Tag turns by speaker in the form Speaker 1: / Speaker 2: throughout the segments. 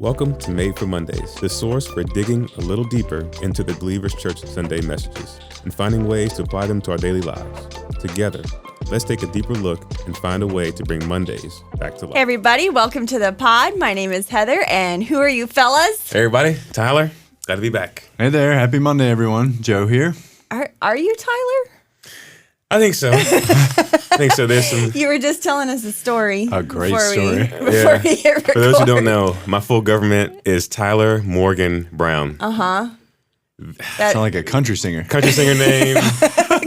Speaker 1: Welcome to Made for Mondays, the source for digging a little deeper into the Believers Church Sunday messages and finding ways to apply them to our daily lives. Together, let's take a deeper look and find a way to bring Mondays back to life.
Speaker 2: Hey everybody, welcome to the pod. My name is Heather, and who are you fellas?
Speaker 1: Hey everybody, Tyler, glad to be back.
Speaker 3: Hey there, happy Monday everyone. Joe here.
Speaker 2: Are you Tyler?
Speaker 1: I think so. There's some...
Speaker 2: You were just telling us a story.
Speaker 3: A great story.
Speaker 2: Before we hit record.
Speaker 1: For those who don't know, my full government is Tyler Morgan Brown.
Speaker 2: Uh-huh.
Speaker 3: Sound like a country singer.
Speaker 1: Country singer name.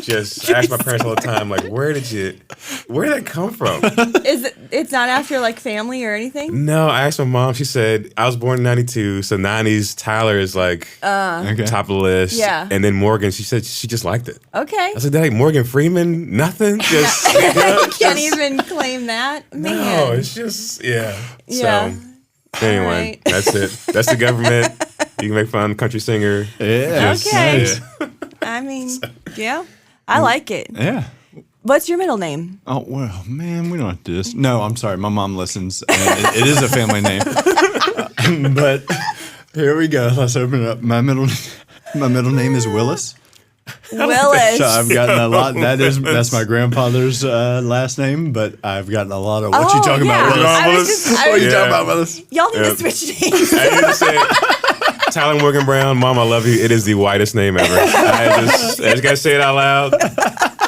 Speaker 1: Just I ask my parents all the time, like, where did that come from?
Speaker 2: It's not after like family or anything?
Speaker 1: No, I asked my mom. She said I was born in '92, so '90s Tyler is like top of the list.
Speaker 2: Yeah.
Speaker 1: And then Morgan, she said she just liked it.
Speaker 2: Okay.
Speaker 1: I said, "That ain't Morgan Freeman, nothing." Just
Speaker 2: Can't even claim that. Man.
Speaker 1: No, it's just
Speaker 2: Yeah.
Speaker 1: So anyway,
Speaker 2: right.
Speaker 1: that's it. That's the government. You can make fun, country singer.
Speaker 3: Yeah.
Speaker 2: Okay.
Speaker 1: Nice.
Speaker 2: I mean, yeah. I like it.
Speaker 3: Yeah.
Speaker 2: What's your middle name?
Speaker 3: Oh, well, man, we don't have to do this. No, I'm sorry. My mom listens, and it is a family name. But here we go. Let's open it up. My middle name is Willis.
Speaker 2: Willis.
Speaker 3: So I've gotten a lot. That's my grandfather's last name, but I've gotten a lot of what you talking about, Willis?
Speaker 2: I
Speaker 3: What
Speaker 2: was
Speaker 3: you
Speaker 1: Yeah.
Speaker 3: talking about, Willis?
Speaker 2: Y'all need to switch names.
Speaker 1: I need to say, Tyler Morgan Brown, Mom, I love you. It is the whitest name ever. I just gotta say it out loud.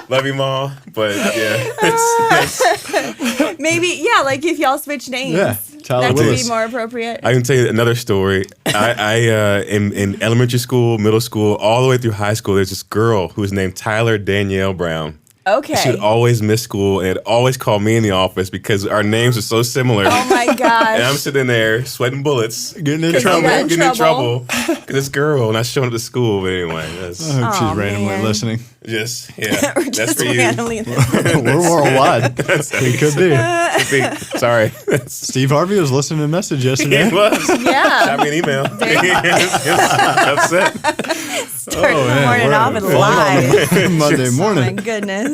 Speaker 1: Love you, Mom. But yeah, it's
Speaker 2: Maybe, like if y'all switch names.
Speaker 3: Yeah, Tyler
Speaker 2: that could
Speaker 3: Willis.
Speaker 2: be more appropriate.
Speaker 1: I can tell you another story. In elementary school, middle school, all the way through high school, there's this girl who was named Tyler Danielle Brown.
Speaker 2: Okay.
Speaker 1: She would always miss school and always call me in the office because our names are so similar.
Speaker 2: Oh my gosh.
Speaker 1: And I'm sitting there sweating bullets,
Speaker 3: Getting in
Speaker 2: trouble.
Speaker 3: trouble.
Speaker 2: Getting in trouble.
Speaker 1: because this girl not showing up to school. But anyway, that's
Speaker 3: I hope she's
Speaker 2: Aw,
Speaker 3: randomly
Speaker 2: man.
Speaker 3: listening.
Speaker 1: just
Speaker 2: We're
Speaker 1: that's
Speaker 2: just
Speaker 1: for you.
Speaker 2: randomly.
Speaker 3: We're worldwide. It could be.
Speaker 1: Sorry,
Speaker 3: Steve Harvey was listening to a message yesterday.
Speaker 1: it was.
Speaker 2: Yeah.
Speaker 1: Shot me an email. Upset.
Speaker 2: Starting the
Speaker 3: man,
Speaker 2: morning
Speaker 3: we're
Speaker 2: off with
Speaker 3: full
Speaker 2: live.
Speaker 3: Monday
Speaker 2: Oh my
Speaker 3: morning.
Speaker 2: goodness.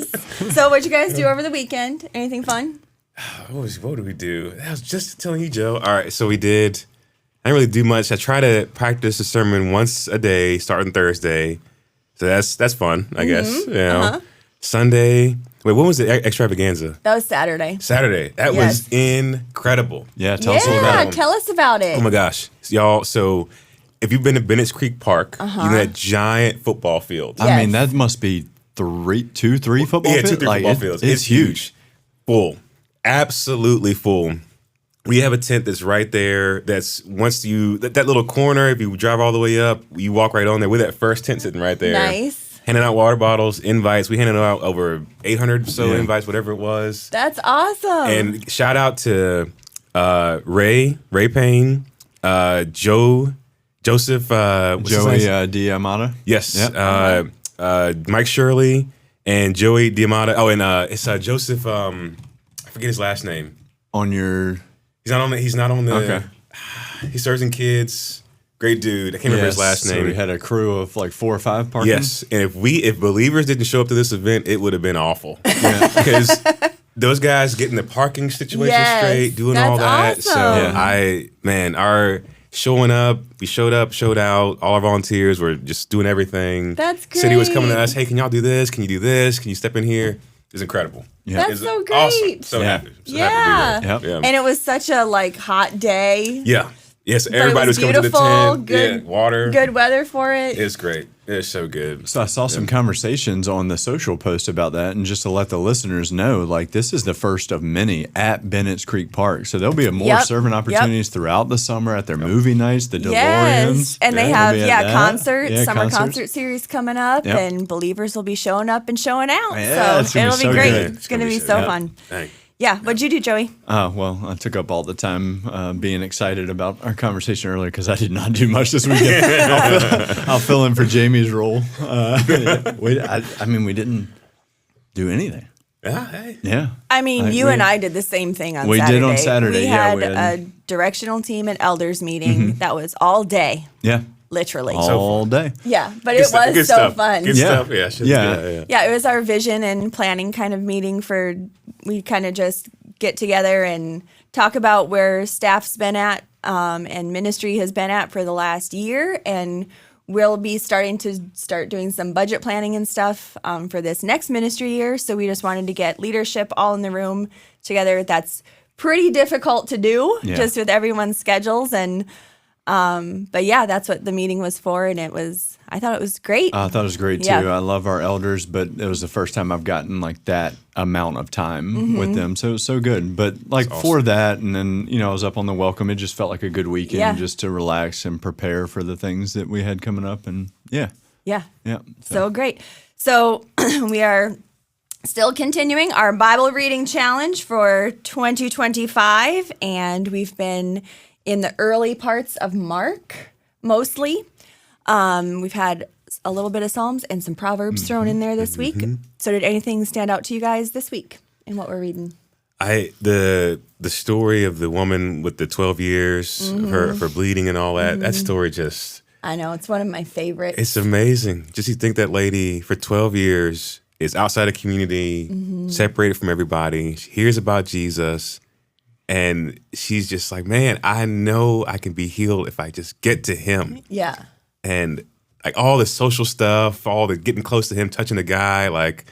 Speaker 2: So what'd you guys do over the weekend? Anything fun?
Speaker 1: What did we do? I was just telling you, Joe. All right, so we did. I didn't really do much. I try to practice the sermon once a day, starting Thursday. So that's fun, I guess. You know, Sunday. Wait, when was the extravaganza?
Speaker 2: That was Saturday.
Speaker 1: Saturday. That
Speaker 2: Yes.
Speaker 1: was incredible.
Speaker 3: Yeah, tell us all
Speaker 2: Yeah,
Speaker 3: about it.
Speaker 2: tell us about it.
Speaker 1: Oh my gosh, y'all! So if you've been to Bennett's Creek Park, you know that giant football field.
Speaker 2: Yeah.
Speaker 3: I mean,
Speaker 2: Yes.
Speaker 3: that must be two, three football
Speaker 1: Yeah,
Speaker 3: fields.
Speaker 1: 2-3 football fields.
Speaker 3: It's huge.
Speaker 1: Full. Absolutely full. We have a tent that's right there. That's once that little corner, if you drive all the way up, you walk right on there with that first tent sitting right there.
Speaker 2: Nice.
Speaker 1: Handing out water bottles, invites. We handed out over 800 or so
Speaker 3: Yeah.
Speaker 1: invites, whatever it was.
Speaker 2: That's awesome.
Speaker 1: And shout out to Ray Payne, Joseph, what's his
Speaker 3: Joey
Speaker 1: name?
Speaker 3: Diamata.
Speaker 1: Yes.
Speaker 3: Yep.
Speaker 1: Mike Shirley and Joey Diamata. Oh, and it's Joseph. I forget his last name.
Speaker 3: On your
Speaker 1: He's not on the.
Speaker 3: Okay.
Speaker 1: He serves in kids. Great dude. I can't remember his last
Speaker 3: So
Speaker 1: name.
Speaker 3: we had a crew of like 4 or 5 parking.
Speaker 1: Yes, and if believers didn't show up to this event, it would have been awful
Speaker 3: Yeah.
Speaker 1: because those guys getting the parking situation
Speaker 2: Yes,
Speaker 1: straight, doing
Speaker 2: that's
Speaker 1: all that. So
Speaker 2: awesome.
Speaker 1: our showing up, we showed up, showed out. All our volunteers were just doing everything.
Speaker 2: That's
Speaker 1: City was coming to
Speaker 2: great.
Speaker 1: us. Hey, can y'all do this? Can you do this? Can you step in here? It's incredible.
Speaker 3: Yeah.
Speaker 2: That's
Speaker 1: It's
Speaker 2: so
Speaker 1: awesome.
Speaker 2: great.
Speaker 1: So
Speaker 3: Yeah.
Speaker 1: happy. So
Speaker 2: Yeah.
Speaker 1: happy to be there.
Speaker 3: Yep.
Speaker 1: Yeah.
Speaker 2: And it was such a hot day.
Speaker 1: Yeah. Yes,
Speaker 2: it
Speaker 1: everybody
Speaker 2: was
Speaker 1: was coming to the
Speaker 2: beautiful,
Speaker 1: tent.
Speaker 2: good-
Speaker 1: yeah, water.
Speaker 2: Good weather for it.
Speaker 1: It's great. It's so good.
Speaker 3: So I saw some conversations on the social post about that, and just to let the listeners know, like this is the first of many at Bennett's Creek Park. So there'll be more
Speaker 2: Yep.
Speaker 3: serving opportunities throughout the summer at their movie nights, the DeLoreans.
Speaker 2: Yes, and they
Speaker 3: We'll
Speaker 2: have
Speaker 3: be at that.
Speaker 2: concerts,
Speaker 3: Yeah,
Speaker 2: summer
Speaker 3: concerts.
Speaker 2: concert series coming up,
Speaker 3: Yep.
Speaker 2: and believers will be showing up and showing out.
Speaker 3: Yeah, it's
Speaker 2: so
Speaker 3: gonna
Speaker 2: it'll
Speaker 3: be
Speaker 2: be
Speaker 3: so
Speaker 2: great.
Speaker 3: good.
Speaker 2: It's going to be so
Speaker 1: good.
Speaker 2: fun.
Speaker 1: Dang.
Speaker 2: Yeah, what'd you do, Joey?
Speaker 3: Well, I took up all the time being excited about our conversation earlier because I did not do much this weekend. I'll fill in for Jamie's role. We didn't do anything.
Speaker 1: Yeah, hey.
Speaker 3: Yeah.
Speaker 2: I mean,
Speaker 3: we-
Speaker 2: you and I did the same thing on
Speaker 3: We
Speaker 2: Saturday.
Speaker 3: did on Saturday,
Speaker 2: We
Speaker 3: yeah,
Speaker 2: had
Speaker 3: we had-
Speaker 2: a directional team and elders meeting that was all day,
Speaker 3: Yeah.
Speaker 2: literally.
Speaker 3: All day.
Speaker 2: Yeah, but
Speaker 1: Good
Speaker 2: it
Speaker 1: stuff.
Speaker 2: was
Speaker 1: Good
Speaker 2: so
Speaker 1: stuff.
Speaker 2: fun.
Speaker 1: Good
Speaker 3: Yeah.
Speaker 1: stuff. Yeah, shit's
Speaker 3: Yeah.
Speaker 1: good.
Speaker 2: Yeah, it was our vision and planning kind of meeting we kind of just get together and talk about where staff's been at and ministry has been at for the last year. And we'll be starting doing some budget planning and stuff for this next ministry year. So we just wanted to get leadership all in the room together. That's pretty difficult to do just with everyone's schedules. And but yeah, that's what the meeting was for. And I thought it was great.
Speaker 3: I thought it was great too. I love our elders, but it was the first time I've gotten like that amount of time with them. So it was so good. But like for that, and then, I was up on the welcome. It just felt like a good weekend just to relax and prepare for the things that we had coming up. And yeah.
Speaker 2: So great. So we are still continuing our Bible reading challenge for 2025. And we've been in the early parts of Mark, mostly. We've had a little bit of Psalms and some Proverbs thrown in there this week. So did anything stand out to you guys this week in what we're reading?
Speaker 1: The story of the woman with the 12 years of her bleeding and all that, that story just...
Speaker 2: I know, it's one of my favorites.
Speaker 1: It's amazing. Just you think that lady for 12 years is outside the community, separated from everybody. She hears about Jesus, and she's just like, man, I know I can be healed if I just get to him.
Speaker 2: Yeah.
Speaker 1: And like all the social stuff, all the getting close to him, touching the guy, like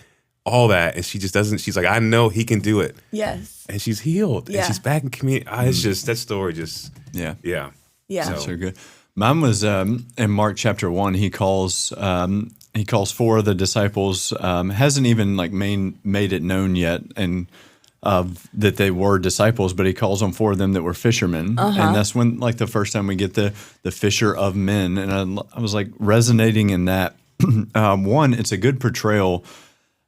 Speaker 1: all that. And she just doesn't, she's like, I know he can do it.
Speaker 2: Yes.
Speaker 1: And she's healed. Yeah. And she's back in community. It's just, that story just,
Speaker 2: Yeah.
Speaker 3: So good. Mine was in Mark chapter 1. He calls 4 of the disciples, hasn't even like made it known yet, and that they were disciples, but he calls on 4 of them that were fishermen. And that's when, like, the first time we get the fisher of men. And I was like resonating in that. One, it's a good portrayal.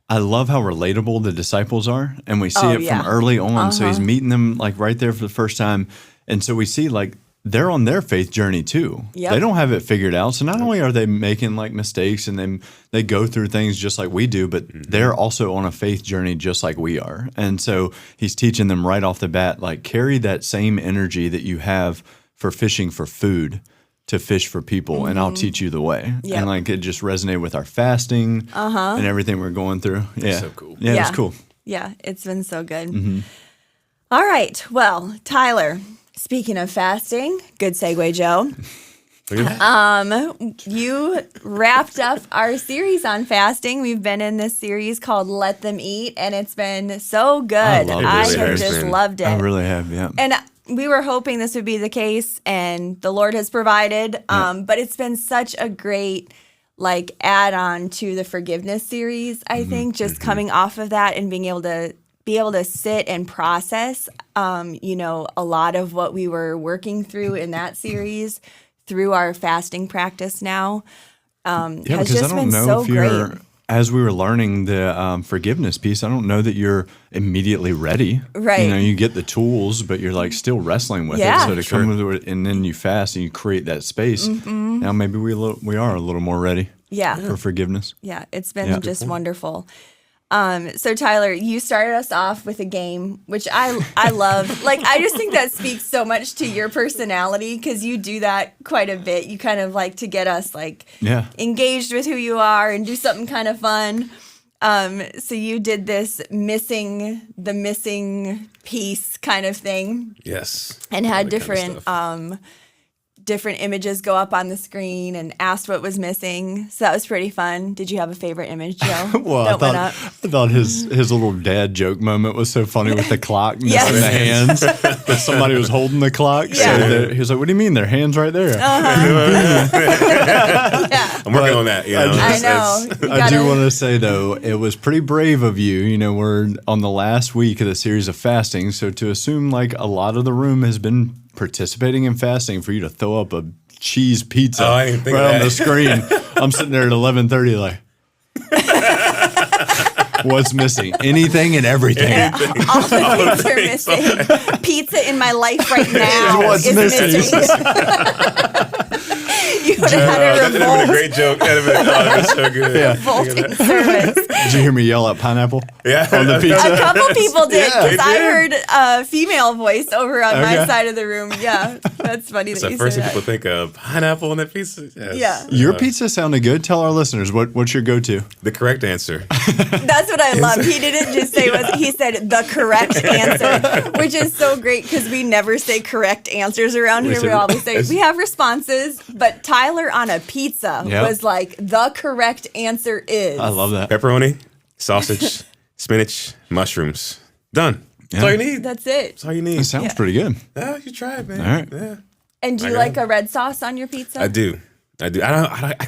Speaker 3: I love how relatable the disciples are, and we see it from early on. So he's meeting them like right there for the first time. And so we see like they're on their faith journey too. Yep. They don't have it figured out. So not only are they making like mistakes and they go through things just like we do, but they're also on a faith journey just like we are. And so he's teaching them right off the bat, like, carry that same energy that you have for fishing for food to fish for people, and I'll teach you the way. Yep. And like it just resonated with our fasting and everything we're going through.
Speaker 1: That's so cool.
Speaker 3: Yeah, it was cool.
Speaker 2: Yeah, it's been so good. All right. Well, Tyler, speaking of fasting, good segue, Joe. You wrapped up our series on fasting. We've been in this series called Let Them Eat, and it's been so good. I have just loved it.
Speaker 3: I really have, yeah.
Speaker 2: And we were hoping this would be the case, and the Lord has provided. But it's been such a great like add-on to the forgiveness series, I think, just coming off of that and being able to sit and process, a lot of what we were working through in that series through our fasting practice now has just been so great.
Speaker 3: As we were learning the forgiveness piece, I don't know that you're immediately ready.
Speaker 2: Right.
Speaker 3: You get the tools, but you're like still wrestling with it. So to come with it, and then you fast and you create that space. Now maybe we are a little more ready. For forgiveness.
Speaker 2: Yeah, it's been just wonderful. So Tyler, you started us off with a game, which I love. Like, I just think that speaks so much to your personality, because you do that quite a bit. You kind of like to get us like engaged with who you are and do something kind of fun. So you did this missing piece kind of thing.
Speaker 1: Yes.
Speaker 2: And had different images go up on the screen and asked what was missing. So that was pretty fun. Did you have a favorite image, Joe?
Speaker 3: Well, I thought his little dad joke moment was so funny with the clock missing the hands. That somebody was holding the clock.
Speaker 2: Yeah.
Speaker 3: So he was like, what do you mean? Their hands right there.
Speaker 1: I'm working on that.
Speaker 2: I know.
Speaker 3: I do want to say, though, it was pretty brave of you. We're on the last week of the series of fasting. So to assume like a lot of the room has been participating in fasting, for you to throw up a cheese pizza
Speaker 1: right
Speaker 3: on the screen. I'm sitting there at 11:30 like, what's missing? Anything and everything.
Speaker 2: All the things are missing. Pizza in my life right now
Speaker 3: what's
Speaker 2: is missing. You would have had a
Speaker 1: That'd have been a
Speaker 2: revolt.
Speaker 1: great joke. That'd have been, that's so good.
Speaker 3: Yeah.
Speaker 2: Revolting service.
Speaker 3: Did you hear me yell at pineapple?
Speaker 1: Yeah.
Speaker 3: On the pizza?
Speaker 2: A couple people did
Speaker 3: Yeah,
Speaker 2: because
Speaker 1: they
Speaker 2: I
Speaker 1: did.
Speaker 2: heard a female voice over on my
Speaker 3: Okay.
Speaker 2: side of the room. Yeah, that's funny
Speaker 1: It's
Speaker 2: that
Speaker 1: the
Speaker 2: you
Speaker 1: first
Speaker 2: said
Speaker 1: thing people
Speaker 2: that.
Speaker 1: think of. Pineapple on that pizza? Yes.
Speaker 2: Yeah.
Speaker 3: Your pizza sounded good. Tell our listeners what's your go-to.
Speaker 1: The correct answer.
Speaker 2: That's what I love. He didn't just say he said the correct answer, which is so great because we never say correct answers around here. We always say we have responses, but Tyler on a pizza
Speaker 3: Yep.
Speaker 2: was like the correct answer is.
Speaker 3: I love that.
Speaker 1: Pepperoni, sausage, spinach, mushrooms. Done. That's all you need.
Speaker 2: That's it.
Speaker 1: That's all you need.
Speaker 3: It sounds pretty good.
Speaker 1: Yeah, you try it, man.
Speaker 3: All right.
Speaker 1: Yeah.
Speaker 2: And do you
Speaker 1: I
Speaker 2: like
Speaker 1: got
Speaker 2: a red sauce on your pizza?
Speaker 1: I do. I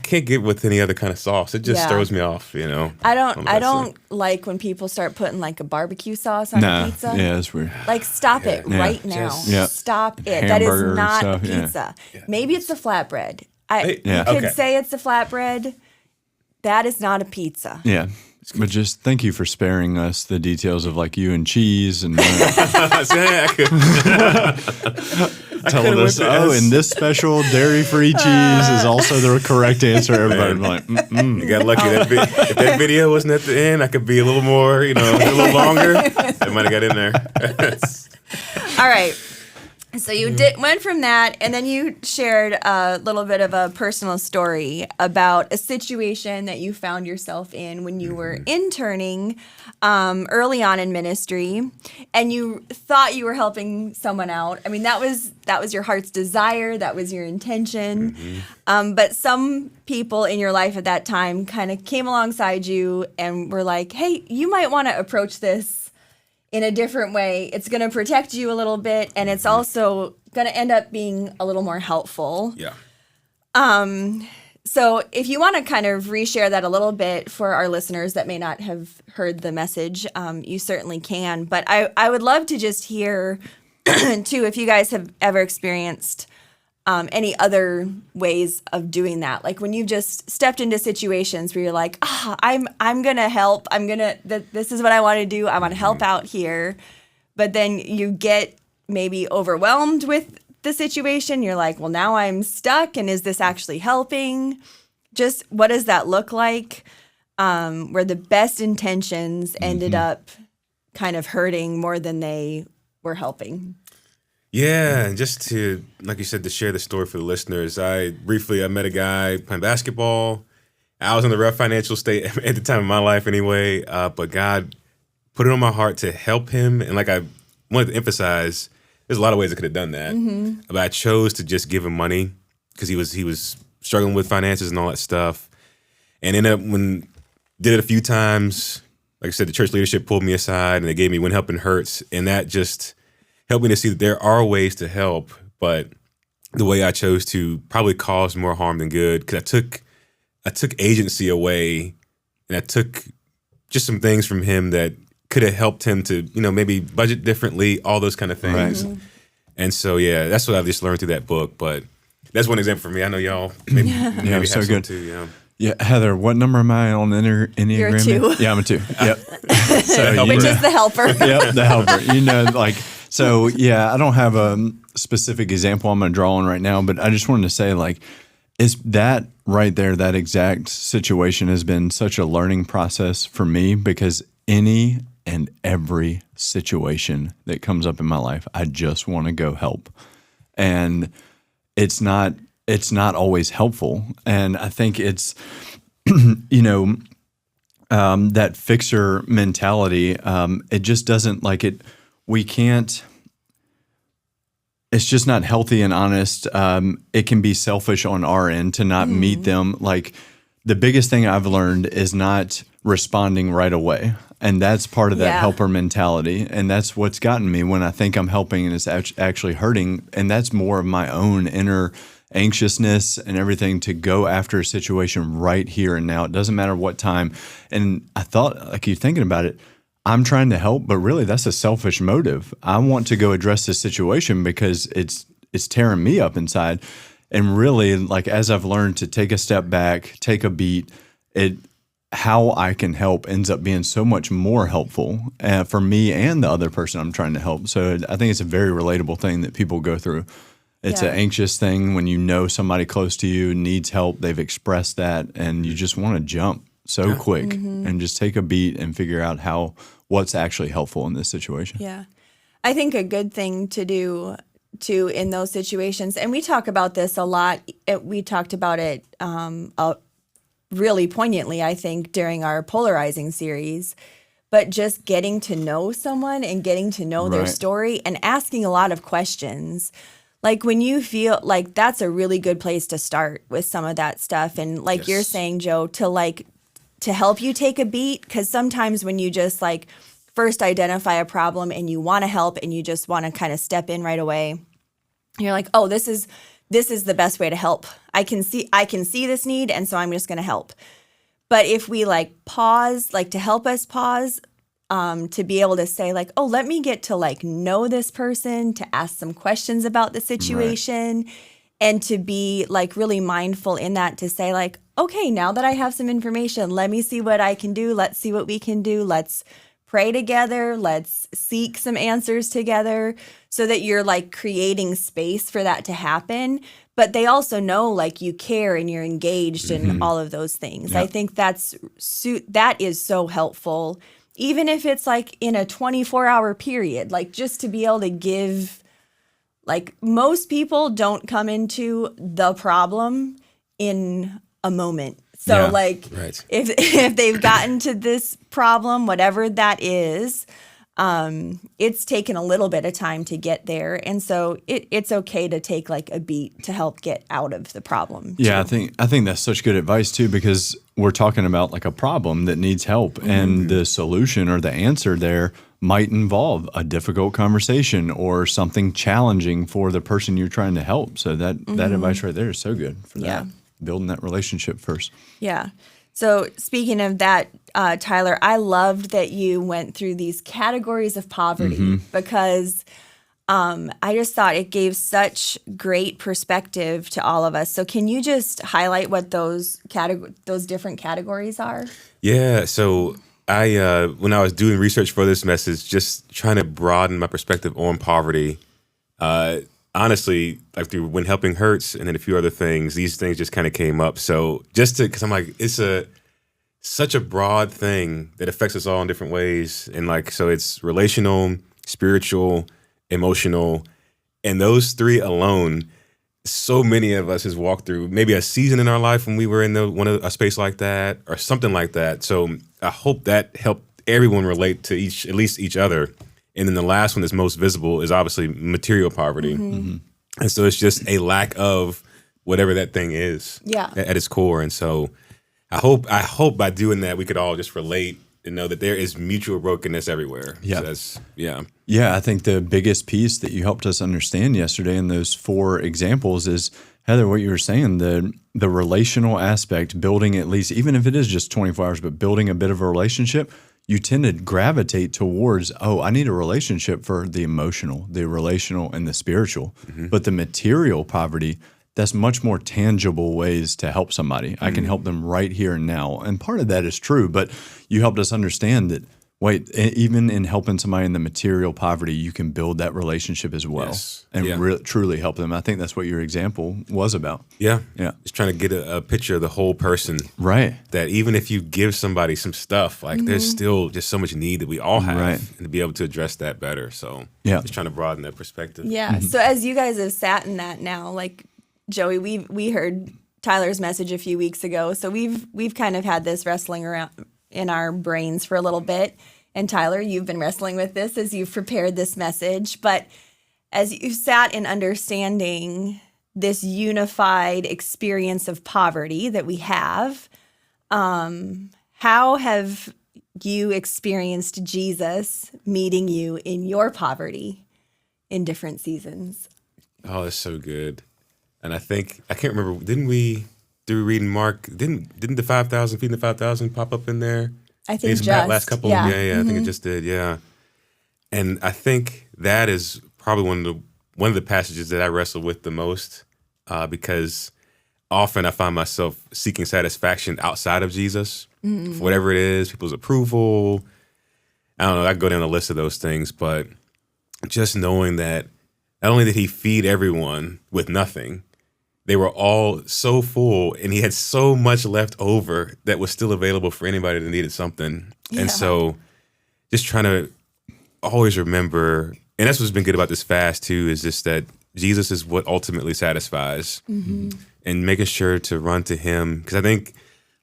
Speaker 1: can't get with any other kind of sauce. It just
Speaker 2: Yeah.
Speaker 1: throws me off, you know.
Speaker 2: I don't
Speaker 1: That's
Speaker 2: don't like when people start putting like a barbecue sauce on a
Speaker 3: Nah.
Speaker 2: pizza.
Speaker 3: Yeah, that's weird.
Speaker 2: Like, stop it
Speaker 3: Yeah.
Speaker 2: right now.
Speaker 1: Just-
Speaker 3: Yeah.
Speaker 2: Stop it. That
Speaker 3: Hamburger
Speaker 2: is not
Speaker 3: stuff, yeah.
Speaker 2: pizza. Maybe it's a flatbread.
Speaker 1: Yeah.
Speaker 2: You could
Speaker 1: Okay.
Speaker 2: say it's a flatbread. That is not a pizza.
Speaker 3: Yeah. But just thank you for sparing us the details of like you and cheese and telling us, and this special dairy-free cheese is also the correct answer. Everybody be like,
Speaker 1: You got lucky. If that video wasn't at the end, I could be a little more, a little longer. I might have got in there.
Speaker 2: All right. So you went from that, and then you shared a little bit of a personal story about a situation that you found yourself in when you were interning early on in ministry, and you thought you were helping someone out. I mean, that was your heart's desire, that was your intention. But some people in your life at that time kind of came alongside you and were like, "Hey, you might want to approach this in a different way. It's going to protect you a little bit, and it's also going to end up being a little more helpful."
Speaker 1: Yeah.
Speaker 2: So if you want to kind of reshare that a little bit for our listeners that may not have heard the message, you certainly can. But I would love to just hear, too, if you guys have ever experienced any other ways of doing that, like when you've just stepped into situations where you're like, I'm gonna help. This is what I want to do. I want to help out here, but then you get maybe overwhelmed with the situation. You're like, well, now I'm stuck, and is this actually helping? Just what does that look like? Where the best intentions ended up kind of hurting more than they were helping.
Speaker 1: Yeah, and just to, like you said, to share the story for the listeners, I met a guy playing basketball. I was in the rough financial state at the time of my life anyway, but God put it on my heart to help him. And like I wanted to emphasize, there's a lot of ways I could have done that. But I chose to just give him money because he was struggling with finances and all that stuff. And ended up did it a few times. Like I said, the church leadership pulled me aside and they gave me When Helping Hurts. And that just helped me to see that there are ways to help, but the way I chose to probably caused more harm than good because I took agency away, and I took just some things from him that could have helped him to, maybe budget differently, all those kind of things. Right. And so, yeah, that's what I've just learned through that book. But that's one example for me. I know y'all maybe have
Speaker 3: so
Speaker 1: some
Speaker 3: good.
Speaker 1: too. Yeah.
Speaker 3: Yeah, Heather, what number am I on Enneagram?
Speaker 2: You're a 2.
Speaker 3: Yeah, I'm a 2. Yep. So
Speaker 2: Which is the helper.
Speaker 3: Yep, the helper. So yeah, I don't have a specific example I'm going to draw on right now, but I just wanted to say, is that right there, that exact situation has been such a learning process for me because any and every situation that comes up in my life, I just want to go help. And it's not always helpful. And I think it's, that fixer mentality, it just doesn't we can't, it's just not healthy and honest. It can be selfish on our end to not meet them. The biggest thing I've learned is not responding right away. And that's part of that helper mentality. And that's what's gotten me when I think I'm helping and it's actually hurting. And that's more of my own inner anxiousness and everything to go after a situation right here and now. It doesn't matter what time. And I thought, you're thinking about it, I'm trying to help, but really that's a selfish motive. I want to go address this situation because it's tearing me up inside. And really, as I've learned to take a step back, take a beat, how I can help ends up being so much more helpful for me and the other person I'm trying to help. So I think it's a very relatable thing that people go through. It's
Speaker 2: Yeah.
Speaker 3: an anxious thing when you know somebody close to you needs help. They've expressed that, and you just want to jump so quick and just take a beat and figure out what's actually helpful in this situation.
Speaker 2: Yeah. I think a good thing to do too in those situations, and we talk about this a lot. We talked about it really poignantly, I think, during our polarizing series. But just getting to know someone and getting to know their
Speaker 3: Right.
Speaker 2: story and asking a lot of questions. Like when you feel like that's a really good place to start with some of that stuff. And like you're
Speaker 1: Yes.
Speaker 2: saying, Joe, to help you take a beat, because sometimes when you just like first identify a problem and you want to help and you just want to kind of step in right away, you're like, oh, this is the best way to help. I can see this need, and so I'm just going to help. But if we like pause, like to help us pause, to be able to say like, oh, let me get to like know this person, to ask some questions about the situation, and to be like really mindful in that, to say like, okay, now that I have some information, let me see what I can do. Let's see what we can do. Let's pray together. Let's seek some answers together, so that you're like creating space for that to happen. But they also know like you care and you're engaged in all of those things. I think that is so helpful, even if it's like in a 24-hour period, like just to be able to give, like most people don't come into the problem in a moment. So
Speaker 3: Yeah,
Speaker 2: like
Speaker 1: right.
Speaker 2: if they've gotten to this problem, whatever that is, it's taken a little bit of time to get there. And so it's okay to take like a beat to help get out of the problem.
Speaker 3: Yeah,
Speaker 2: too.
Speaker 3: I think that's such good advice too, because we're talking about like a problem that needs help, and the solution or the answer there might involve a difficult conversation or something challenging for the person you're trying to help. So that advice right there is so good for
Speaker 2: Yeah.
Speaker 3: that, building that relationship first.
Speaker 2: Yeah. So speaking of that, Tyler, I loved that you went through these categories of poverty, because I just thought it gave such great perspective to all of us. So can you just highlight what those different categories are?
Speaker 1: Yeah. So I, when I was doing research for this message, just trying to broaden my perspective on poverty, honestly, like through When Helping Hurts and then a few other things, these things just kind of came up. So because I'm like, it's such a broad thing that affects us all in different ways. And like, so it's relational, spiritual, emotional, and those three alone, so many of us has walked through maybe a season in our life when we were in a space like that or something like that. So I hope that helped everyone relate to at least each other. And then the last one that's most visible is obviously material poverty. And so it's just a lack of whatever that thing is at its core. And so I hope by doing that, we could all just relate and know that there is mutual brokenness everywhere.
Speaker 3: Yeah.
Speaker 1: So
Speaker 3: Yeah, I think the biggest piece that you helped us understand yesterday in those 4 examples is, Heather, what you were saying, the relational aspect, building at least, even if it is just 24 hours, but building a bit of a relationship, you tend to gravitate towards, I need a relationship for the emotional, the relational, and the spiritual. But the material poverty, that's much more tangible ways to help somebody. I can help them right here and now. And part of that is true, but you helped us understand that, even in helping somebody in the material poverty, you can build that relationship as well and truly help them. I think that's what your example was about.
Speaker 1: Yeah.
Speaker 3: Yeah.
Speaker 1: Just trying to get a picture of the whole person.
Speaker 3: Right.
Speaker 1: That even if you give somebody some stuff, like there's still just so much need that we all have,
Speaker 3: Right.
Speaker 1: and to be able to address that better. So just trying to broaden that perspective.
Speaker 2: Yeah. So as you guys have sat in that now, like Joey, we heard Tyler's message a few weeks ago. So we've kind of had this wrestling around in our brains for a little bit. And Tyler, you've been wrestling with this as you've prepared this message. But as you sat in understanding this unified experience of poverty that we have, how have you experienced Jesus meeting you in your poverty in different seasons?
Speaker 1: Oh, that's so good. And I can't remember, did we read in Mark, didn't the 5,000, feeding the 5,000 pop up in there?
Speaker 2: I think
Speaker 1: Some
Speaker 2: just.
Speaker 1: last couple.
Speaker 2: Yeah.
Speaker 1: I think it just did. Yeah. And I think that is probably one of the passages that I wrestle with the most, because often I find myself seeking satisfaction outside of Jesus, for whatever it is, people's approval. I don't know. I go down a list of those things, but just knowing that not only did he feed everyone with nothing, they were all so full, and he had so much left over that was still available for anybody that needed something.
Speaker 2: Yeah.
Speaker 1: And so just trying to always remember, and that's what's been good about this fast too, is just that Jesus is what ultimately satisfies, and making sure to run to him. Because I think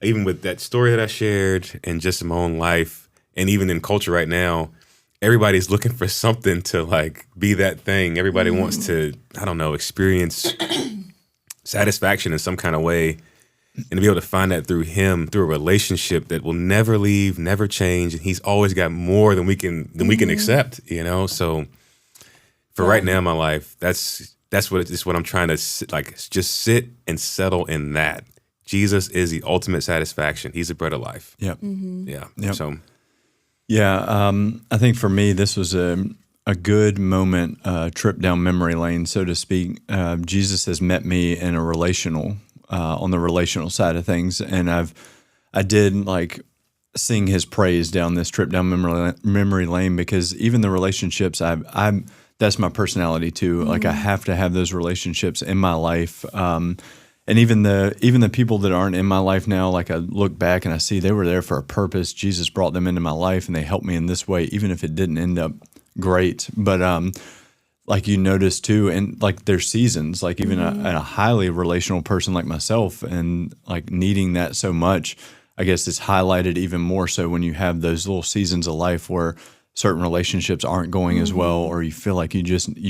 Speaker 1: even with that story that I shared and just in my own life, and even in culture right now, everybody's looking for something to like be that thing. Everybody wants to, I don't know, experience satisfaction in some kind of way, and to be able to find that through him, through a relationship that will never leave, never change, and he's always got more than we can accept, you know. So for right now in my life, that's what I'm trying to just sit and settle in that. Jesus is the ultimate satisfaction. He's the bread of life.
Speaker 3: Yep.
Speaker 1: Yeah.
Speaker 3: Yep.
Speaker 1: So
Speaker 3: I think for me, this was a good moment, trip down memory lane, so to speak. Jesus has met me in a relational, on the relational side of things, and I did like sing his praise down this trip down memory lane, because even the relationships I'm that's my personality too. Like I have to have those relationships in my life. And even the people that aren't in my life now, like I look back and I see they were there for a purpose. Jesus brought them into my life and they helped me in this way, even if it didn't end up great. But like you notice too, and like there's seasons, like even a highly relational person like myself, and like needing that so much, I guess it's highlighted even more so when you have those little seasons of life where certain relationships aren't going as well, or you feel like you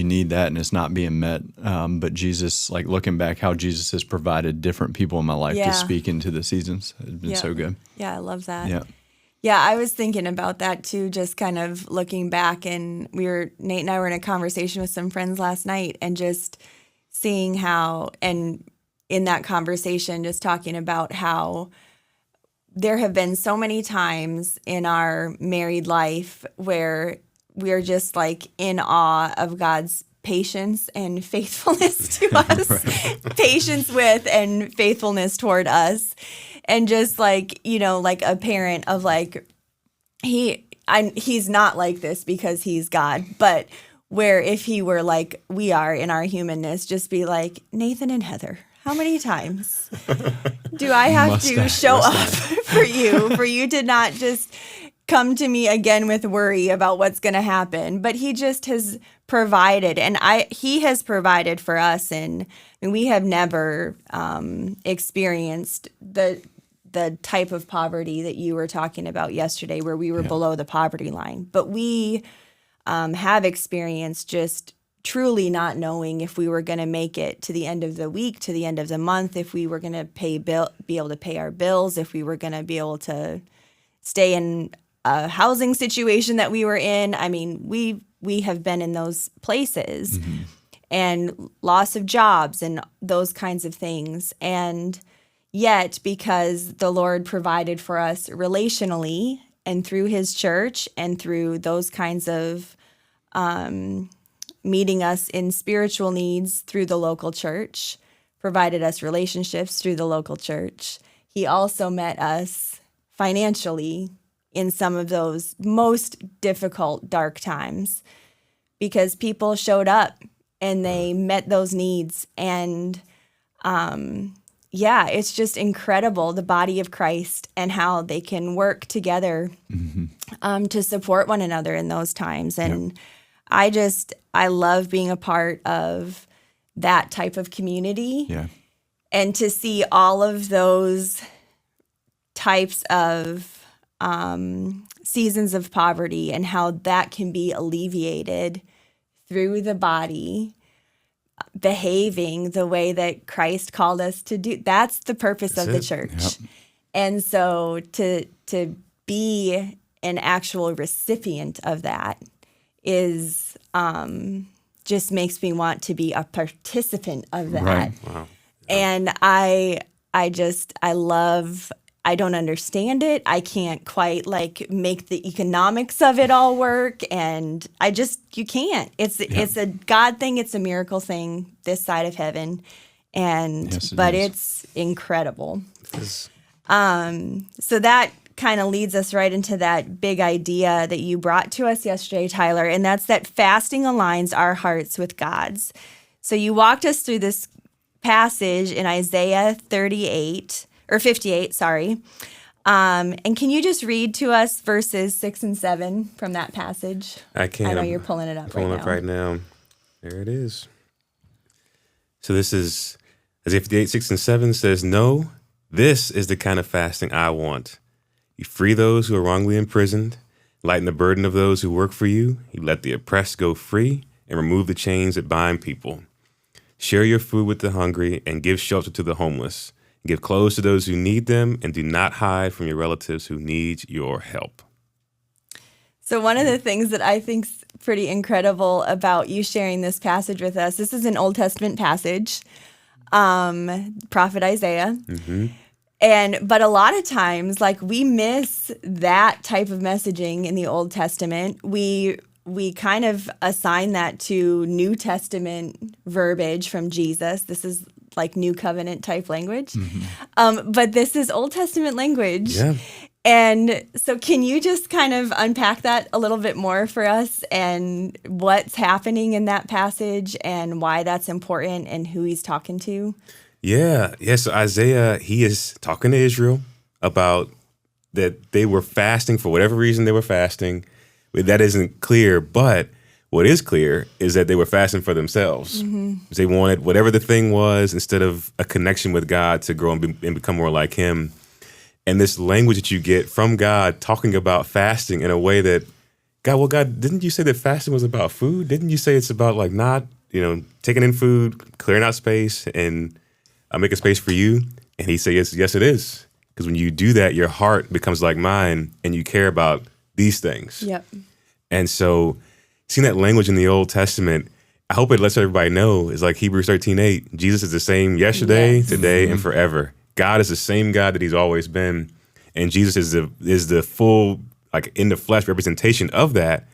Speaker 3: need that and it's not being met. But Jesus, like looking back, how Jesus has provided different people in my life to speak into the seasons has been so good.
Speaker 2: Yeah, I love that.
Speaker 3: Yeah.
Speaker 2: Yeah, I was thinking about that too, just kind of looking back, and Nate and I were in a conversation with some friends last night, and just seeing how, and in that conversation, just talking about how there have been so many times in our married life where we're just like in awe of God's patience and faithfulness to us, patience with and faithfulness toward us. And just like, you know, like a parent of like, he's not like this because he's God, but where if he were like we are in our humanness, just be like, Nathan and Heather, how many times do I have to show up for you to not just come to me again with worry about what's going to happen? But he just has provided, and he has provided for us. And I mean, we have never experienced the type of poverty that you were talking about yesterday, where we were below the poverty line. But we have experienced just truly not knowing if we were going to make it to the end of the week, to the end of the month, if we were going to be able to pay our bills, if we were going to be able to stay in a housing situation that we were in. I mean, we have been in those places, and loss of jobs and those kinds of things. And yet, because the Lord provided for us relationally and through his church and through those kinds of meeting us in spiritual needs through the local church, provided us relationships through the local church, he also met us financially in some of those most difficult, dark times, because people showed up and they met those needs. And it's just incredible, the body of Christ and how they can work together to support one another in those times. And I love being a part of that type of community. Yeah. And to see all of those types of seasons of poverty and how that can be alleviated through the body behaving the way that Christ called us to do. That's the purpose of the church. Yep. And so to be an actual recipient of that is just makes me want to be a participant of that. Right. Wow. And I don't understand it. I can't quite like make the economics of it all work. And you can't. It's a God thing. It's a miracle thing this side of heaven. And, yes, it's incredible. So that kind of leads us right into that big idea that you brought to us yesterday, Tyler, and that's that fasting aligns our hearts with God's. So you walked us through this passage in Isaiah 58, sorry. And can you just read to us verses 6 and 7 from that passage?
Speaker 1: I can.
Speaker 2: I know you're pulling it up
Speaker 1: right now. There it is. So this is Isaiah 58, 6 and 7 says, "No, this is the kind of fasting I want. You free those who are wrongly imprisoned, lighten the burden of those who work for you. You let the oppressed go free and remove the chains that bind people. Share your food with the hungry and give shelter to the homeless. Give clothes to those who need them and do not hide from your relatives who need your help."
Speaker 2: So one of the things that I think's pretty incredible about you sharing this passage with us, this is an Old Testament passage, prophet Isaiah. But a lot of times, like, we miss that type of messaging in the Old Testament. We kind of assign that to New Testament verbiage from Jesus. This is like New Covenant type language. But this is Old Testament language.
Speaker 1: Yeah.
Speaker 2: And so can you just kind of unpack that a little bit more for us and what's happening in that passage and why that's important and who he's talking to?
Speaker 1: Yeah. So Isaiah, he is talking to Israel about that they were fasting for whatever reason they were fasting. That isn't clear, but what is clear is that they were fasting for themselves. They wanted whatever the thing was instead of a connection with God to grow and become more like him. And this language that you get from God talking about fasting in a way that, God, didn't you say that fasting was about food? Didn't you say it's about like not, taking in food, clearing out space, and making space for you? And he said, yes, it is. Because when you do that, your heart becomes like mine and you care about these things.
Speaker 2: Yep.
Speaker 1: And so seeing that language in the Old Testament, I hope it lets everybody know is like Hebrews 13:8. Jesus is the same yesterday, today, and forever. God is the same God that he's always been. And Jesus is the full, like in the flesh representation of that.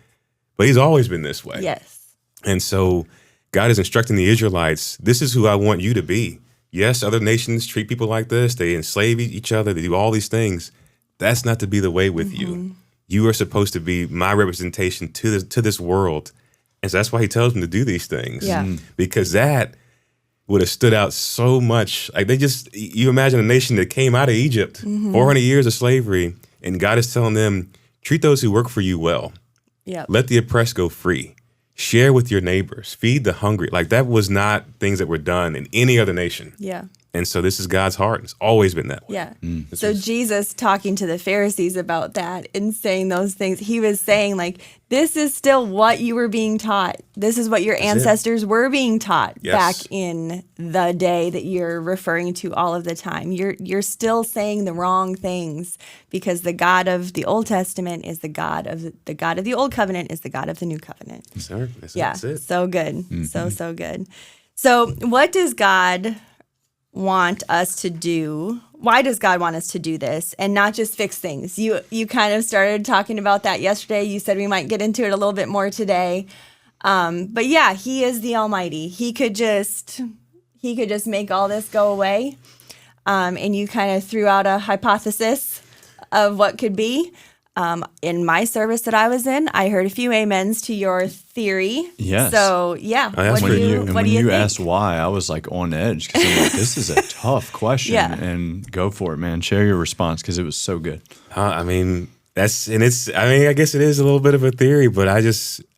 Speaker 1: But he's always been this way.
Speaker 2: Yes.
Speaker 1: And so God is instructing the Israelites, this is who I want you to be. Yes, other nations treat people like this. They enslave each other. They do all these things. That's not to be the way with you. You are supposed to be my representation to this world. And so that's why he tells them to do these things.
Speaker 2: Yeah.
Speaker 1: Because that would have stood out so much. Like you imagine a nation that came out of Egypt, 400 years of slavery, and God is telling them, treat those who work for you well.
Speaker 2: Yep.
Speaker 1: Let the oppressed go free. Share with your neighbors. Feed the hungry. Like that was not things that were done in any other nation.
Speaker 2: Yeah.
Speaker 1: And so this is God's heart. It's always been that way.
Speaker 2: Yeah. So Jesus talking to the Pharisees about that and saying those things, he was saying like, this is still what you were being taught. This is what your ancestors were being taught back in the day that you're referring to all of the time. You're still saying the wrong things because the God of the Old Testament is the God of the Old Covenant is the God of the New Covenant.
Speaker 1: Sir, that's it.
Speaker 2: So good. So good. So what does God want us to do? Why does God want us to do this and not just fix things? You kind of started talking about that yesterday. You said we might get into it a little bit more today. But yeah, he is the Almighty. He could just make all this go away. And you kind of threw out a hypothesis of what could be. In my service that I was in, I heard a few amens to your theory.
Speaker 3: Yes.
Speaker 2: So yeah,
Speaker 1: what
Speaker 2: do you
Speaker 3: when
Speaker 2: think?
Speaker 3: you asked why, I was like on edge because I'm like, this is a tough question.
Speaker 2: Yeah.
Speaker 3: And go for it, man. Share your response because it was so good.
Speaker 1: I guess it is a little bit of a theory, but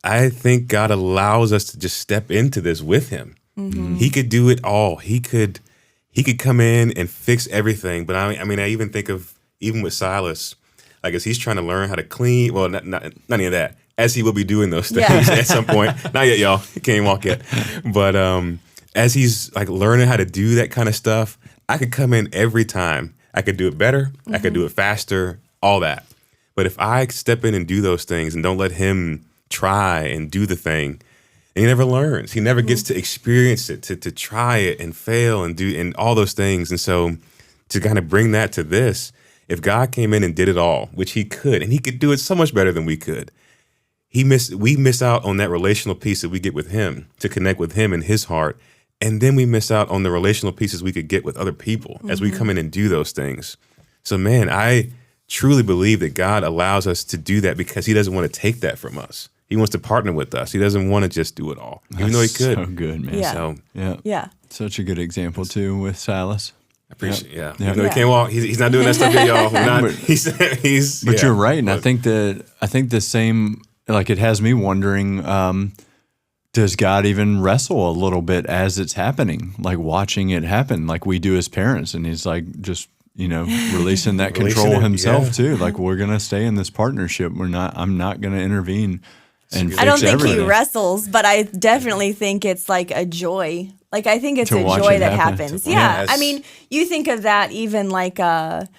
Speaker 1: I think God allows us to just step into this with him. He could do it all. He could come in and fix everything. But I even think of even with Silas, like as he's trying to learn how to clean, well, not any of that, as he will be doing those things at some point. Not yet, y'all. He can't even walk yet. But as he's like learning how to do that kind of stuff, I could come in every time. I could do it better. I could do it faster, all that. But if I step in and do those things and don't let him try and do the thing, and he never learns. He never gets to experience it, to try it and fail and do and all those things. And so to kind of bring that to this, if God came in and did it all, which he could, and he could do it so much better than we could, we miss out on that relational piece that we get with him, to connect with him and his heart. And then we miss out on the relational pieces we could get with other people as we come in and do those things. So man, I truly believe that God allows us to do that because he doesn't want to take that from us. He wants to partner with us. He doesn't want to just do it all, even though he could.
Speaker 3: So good, man.
Speaker 2: Yeah.
Speaker 1: So
Speaker 3: Yeah. Such a good example, too, with Silas.
Speaker 1: I appreciate it. Yeah.
Speaker 3: Yeah.
Speaker 1: Even though he can't walk, he's not doing that stuff yet, y'all. We're not,
Speaker 3: But you're right. And I think the same, like it has me wondering, does God even wrestle a little bit as it's happening, like watching it happen like we do as parents? And he's like just, releasing that control himself too. Like we're going to stay in this partnership. I'm not going to intervene and fix
Speaker 2: I don't think
Speaker 3: everything.
Speaker 2: he wrestles, but I definitely think it's like a joy. Like I think it's
Speaker 3: To
Speaker 2: a
Speaker 3: watch
Speaker 2: joy
Speaker 3: it
Speaker 2: that
Speaker 3: happen.
Speaker 2: happens.
Speaker 1: Yes.
Speaker 2: I mean, you think of that even like like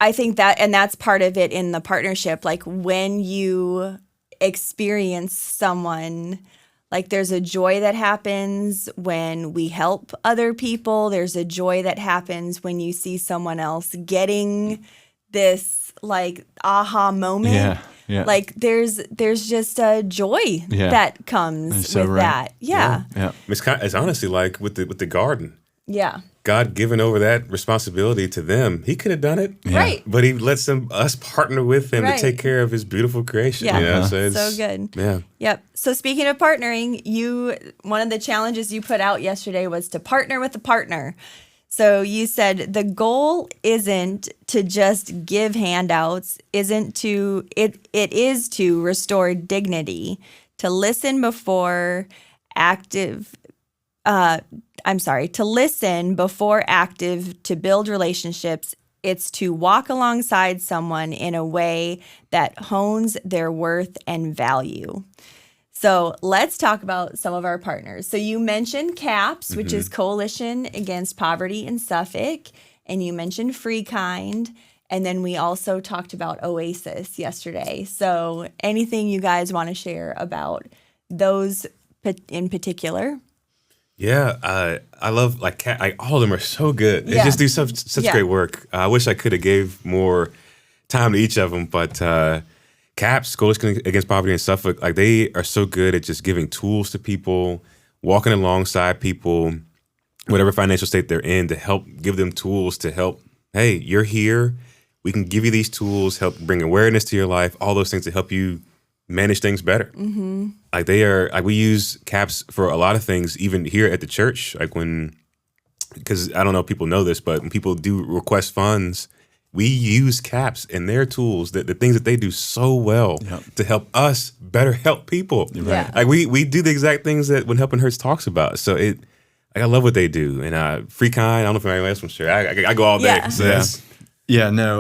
Speaker 2: I think that's part of it in the partnership. Like when you experience someone, like there's a joy that happens when we help other people. There's a joy that happens when you see someone else getting this like aha moment.
Speaker 3: Yeah.
Speaker 2: Like there's just a joy that comes
Speaker 3: so
Speaker 2: with
Speaker 3: right.
Speaker 2: that. Yeah.
Speaker 1: It's honestly like with the garden.
Speaker 2: Yeah.
Speaker 1: God giving over that responsibility to them. He could have done it.
Speaker 2: Right.
Speaker 1: But he lets us partner with him
Speaker 2: Right.
Speaker 1: to take care of his beautiful creation.
Speaker 2: Yeah.
Speaker 1: So it's
Speaker 2: So good.
Speaker 1: Yeah.
Speaker 2: Yep. So speaking of partnering, one of the challenges you put out yesterday was to partner with a partner. So you said the goal isn't to just give handouts, it is to restore dignity, to listen before active to build relationships. It's to walk alongside someone in a way that hones their worth and value. So let's talk about some of our partners. So you mentioned CAPS, which is Coalition Against Poverty in Suffolk, and you mentioned Free Kind, and then we also talked about Oasis yesterday. So anything you guys want to share about those in particular?
Speaker 1: Yeah, I love all of them are so good. They just do such great work. I wish I could have gave more time to each of them, but CAPS, Coalition Against Poverty in Suffolk, like they are so good at just giving tools to people, walking alongside people, whatever financial state they're in, to help give them tools to help. Hey, you're here. We can give you these tools, help bring awareness to your life, all those things to help you manage things better. Mm-hmm. Like we use CAPS for a lot of things, even here at the church. Like because I don't know if people know this, but when people do request funds, we use CAPS and their tools, the things that they do so well to help us better help people.
Speaker 2: Right.
Speaker 1: Like we do the exact things that When Helping Hurts talks about. So I love what they do. And Free Kind, I don't know if anybody else wants to share. I go all day.
Speaker 2: Yeah.
Speaker 1: So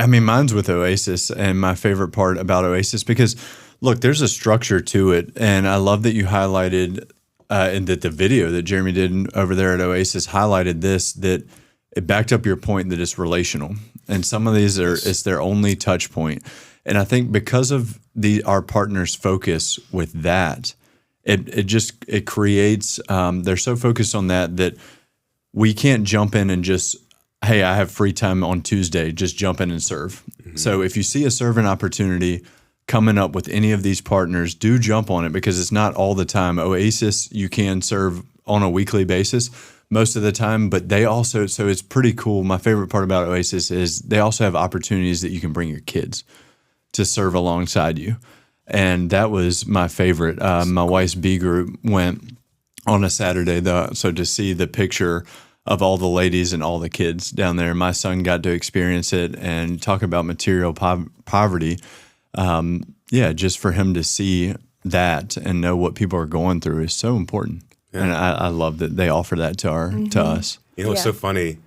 Speaker 3: Mine's with Oasis, and my favorite part about Oasis, because look, there's a structure to it, and I love that you highlighted and that the video that Jeremy did over there at Oasis highlighted that it backed up your point that it's relational, and some of these it's their only touch point. And I think because of our partners' focus with that, it creates they're so focused on that we can't jump in and just, hey, I have free time on Tuesday, just jump in and serve. Mm-hmm. So if you see a servant opportunity coming up with any of these partners, do jump on it, because it's not all the time. Oasis, you can serve on a weekly basis most of the time, but they also, so it's pretty cool. My favorite part about Oasis is they also have opportunities that you can bring your kids to serve alongside you. And that was my favorite. My wife's B group went on a Saturday, so to see the picture of all the ladies and all the kids down there, my son got to experience it and talk about material poverty. Just for him to see that and know what people are going through is so important. Yeah. And I love that they offer that to us.
Speaker 1: You know, it's so funny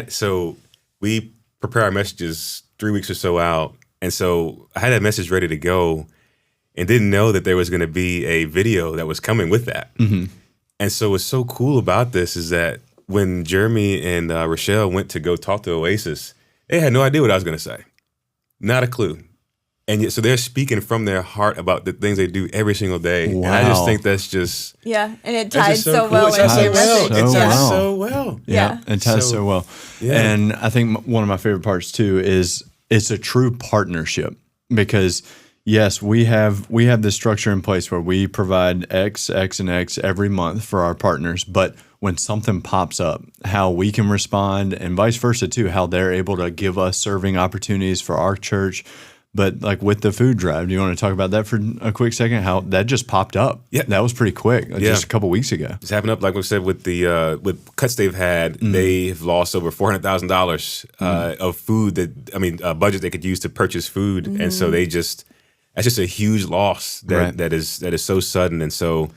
Speaker 1: so we prepare our messages 3 weeks or so out. And so I had that message ready to go and didn't know that there was going to be a video that was coming with that. Mm-hmm. And so what's so cool about this is that when Jeremy and Rochelle went to go talk to Oasis, they had no idea what I was going to say. Not a clue. And yet, so they're speaking from their heart about the things they do every single day.
Speaker 3: Wow.
Speaker 1: And I just think that's just...
Speaker 2: Yeah, and it ties so
Speaker 1: cool.
Speaker 2: well
Speaker 1: It ties
Speaker 2: into your message.
Speaker 1: It ties so well.
Speaker 3: Yeah, it ties so well.
Speaker 1: Yeah.
Speaker 3: And I think one of my favorite parts, too, is it's a true partnership, because Yes, we have this structure in place where we provide X, X, and X every month for our partners. But when something pops up, how we can respond and vice versa too, how they're able to give us serving opportunities for our church. But like with the food drive, do you want to talk about that for a quick second? How that just popped up?
Speaker 1: Yeah,
Speaker 3: that was pretty quick, just a couple weeks ago.
Speaker 1: It's happened up, like we said, with the with cuts they've had. They've lost over $400,000 of food budget they could use to purchase food, and so that's just a huge loss that is so sudden, and so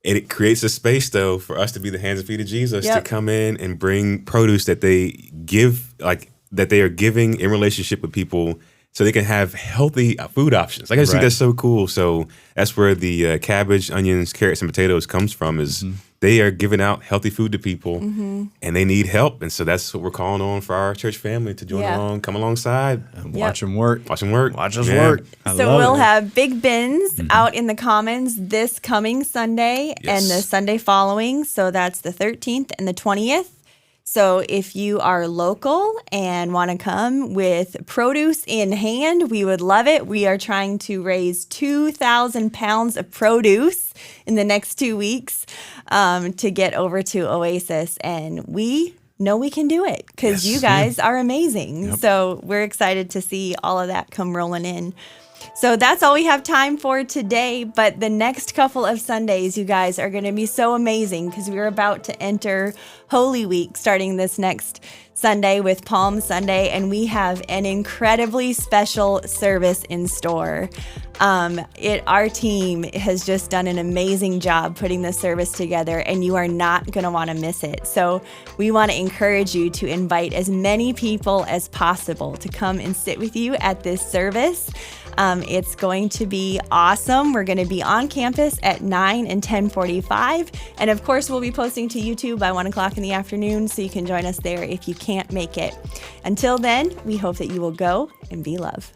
Speaker 1: it creates a space though for us to be the hands and feet of Jesus to come in and bring produce that they give, like that they are giving in relationship with people, so they can have healthy food options. Like I just think that's so cool. So that's where the cabbage, onions, carrots, and potatoes comes from. Is they are giving out healthy food to people, and they need help. And so that's what we're calling on for our church family to join along, come alongside,
Speaker 3: and watch them work.
Speaker 1: Watch them work.
Speaker 3: Watch us work.
Speaker 2: So we'll have big bins out in the commons this coming Sunday and the Sunday following. So that's the 13th and the 20th. So if you are local and want to come with produce in hand, we would love it. We are trying to raise 2,000 pounds of produce in the next 2 weeks to get over to Oasis. And we know we can do it because you guys are amazing. Yep. So we're excited to see all of that come rolling in. So that's all we have time for today. But the next couple of Sundays, you guys, are going to be so amazing because we're about to enter Holy Week starting this next Sunday with Palm Sunday. And we have an incredibly special service in store. Our team has just done an amazing job putting this service together, and you are not going to want to miss it. So we want to encourage you to invite as many people as possible to come and sit with you at this service. It's going to be awesome. We're going to be on campus at 9 and 10:45. And of course, we'll be posting to YouTube by 1 o'clock in the afternoon, so you can join us there if you can't make it. Until then, we hope that you will go and be love.